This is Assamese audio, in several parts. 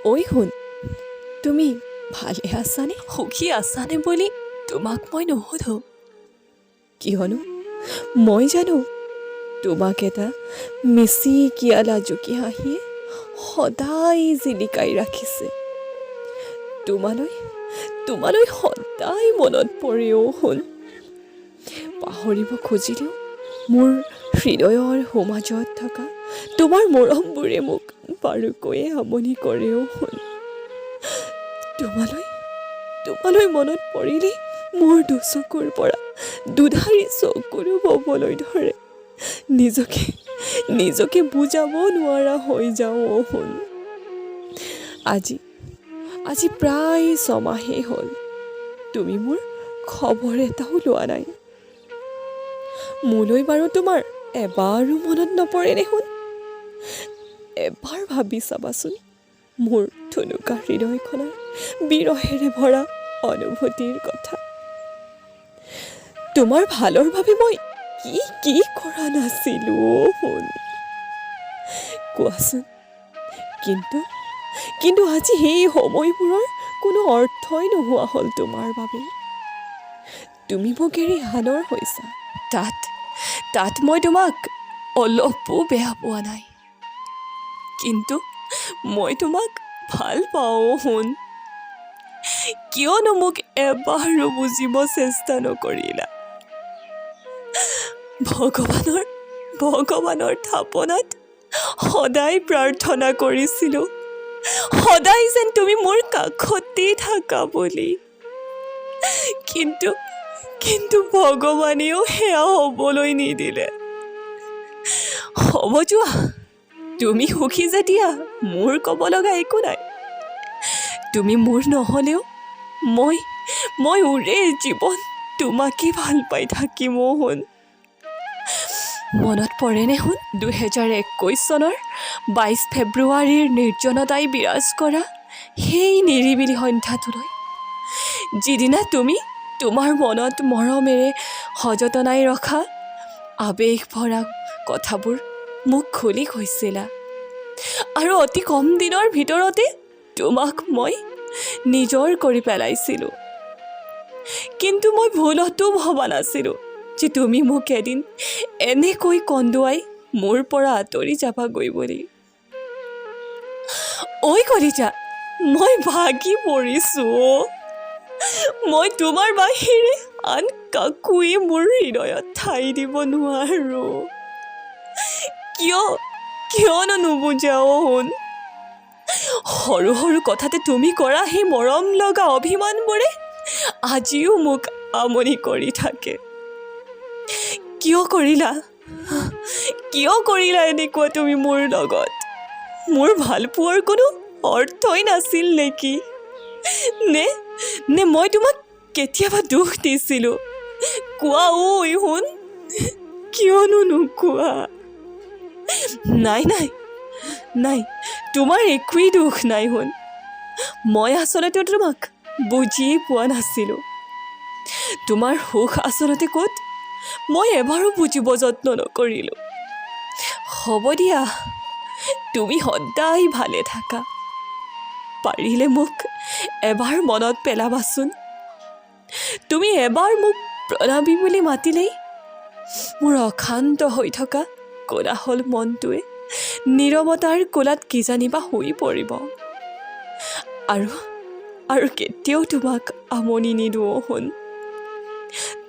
ঐ শুন, তুমি ভালে আছানে? সুখী আছানে বুলি তোমাক মই নুসুধো। কিয়নো মই জানো তোমাক এটা মিচিকিয়া লাজুকী হাঁহিয়ে সদায় জিলিকাই ৰাখিছে। তোমালৈ সদায় মনত পৰে। শুন, পাহৰিব খুজিলেও মোৰ হৃদয়ৰ সমাজত থকা তোমাৰ মৰমবোৰে মোক বাৰুকৈয়ে আমনি কৰে। শুন, তোমালৈ মনত পৰিলেই মোৰ দুচকুৰ পৰা দুধাৰি চকুৰো ববলৈ ধৰে। নিজকে বুজাব নোৱাৰা হৈ যাওঁ। শুন, আজি প্ৰায় 6 মাহেই হ'ল তুমি মোৰ খবৰ এটাও লোৱা নাই। মোলৈ বাৰু তোমাৰ এবাৰো মনত নপৰে শুন? এবাৰ ভাবি চাবাচোন মোৰ থুনুকা হৃদয়খনৰ বিৰহেৰে ভৰা অনুভূতিৰ কথা। তোমাৰ ভালৰ বাবে মই কি কৰা নাছিলো। শুন, কোৱাচোন, কিন্তু আজি সেই সময়বোৰৰ কোনো অৰ্থই নোহোৱা হ'ল তোমাৰ বাবে। তুমি মোক এৰি আনৰ হৈছা। তাত মই তোমাক অলপো বেয়া পোৱা নাই, কিন্তু মই তোমাক ভাল পাওঁ। শুন, কিয়নো মোক এবাৰো বুজিব চেষ্টা নকৰিলা? ভগৱানৰ থাপনাত সদায় প্ৰাৰ্থনা কৰিছিলোঁ, সদায় যেন তুমি মোৰ কাষতেই থাকা বুলি। কিন্তু ভগৱানেও সেয়া হ'বলৈ নিদিলে। হ'ব যোৱা, তুমি সুখী যেতিয়া মোৰ ক'ব লগা একো নাই। তুমি মোৰ নহ'লেও মই ওৰে জীৱন তোমাকেই ভাল পাই থাকিম। শুন, মনত পৰেনে শুন 2021 চনৰ 22 ফেব্ৰুৱাৰীৰ নিৰ্জনতাই বিৰাজ কৰা সেই নিৰিবিলি সন্ধ্যাটোলৈ, যিদিনা তুমি তোমাৰ মনত মৰমেৰে সযতনাই ৰখা আৱেগ ভৰা কথাবোৰ মোক খুলি কৈছিলা, আৰু অতি কম দিনৰ ভিতৰতে তোমাক মই নিজৰ কৰি পেলাইছিলোঁ। কিন্তু মই ভুলতো ভবা নাছিলোঁ যে তুমি মোক এদিন এনেকৈ কন্দুৱাই মোৰ পৰা আঁতৰি যাবাগৈ বুলি। ঐ কলিজা, মই ভাগি পৰিছোঁ। মই তোমাৰ বাহিৰে আন কাকোৱে মোৰ হৃদয়ত ঠাই দিব নোৱাৰোঁ। কিয়নো নুবুজাও? শুন, সৰু সৰু কথাতে তুমি কৰা সেই মৰম লগা অভিমানবোৰে আজিও মোক আমনি কৰি থাকে। কিয় কৰিলা এনেকুৱা তুমি মোৰ লগত? মোৰ ভাল পোৱাৰ কোনো অৰ্থই নাছিল নেকি? নে মই তোমাক কেতিয়াবা দুখ দিছিলোঁ? কোৱা শুন, কিয়নো নোকোৱা? নাই, তোমাৰ একোৱেই দুখ নাই। শুন, মই আচলতে তোমাক বুজিয়েই পোৱা নাছিলোঁ। তোমাৰ সুখ আচলতে ক'ত মই এবাৰো বুজিব যত্ন নকৰিলোঁ। হ'ব দিয়া, তুমি সদায় ভালে থাকা। পাৰিলে মোক এবাৰ মনত পেলাবাচোন। তুমি এবাৰ মোক প্ৰণামী বুলি মাতিলেই মোৰ অশান্ত হৈ থকা কোলাহল মনটোৱে নীৰৱতাৰ কোলাত কিজানিবা শুই পৰিব, আৰু কেতিয়াও তোমাক আমনি নিদিওঁ। শুন,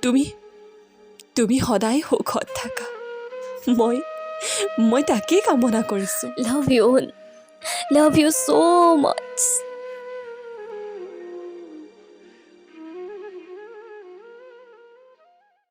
তুমি সদায় সুখত থাকা, মই তাকেই কামনা কৰিছোঁ। Love you so much.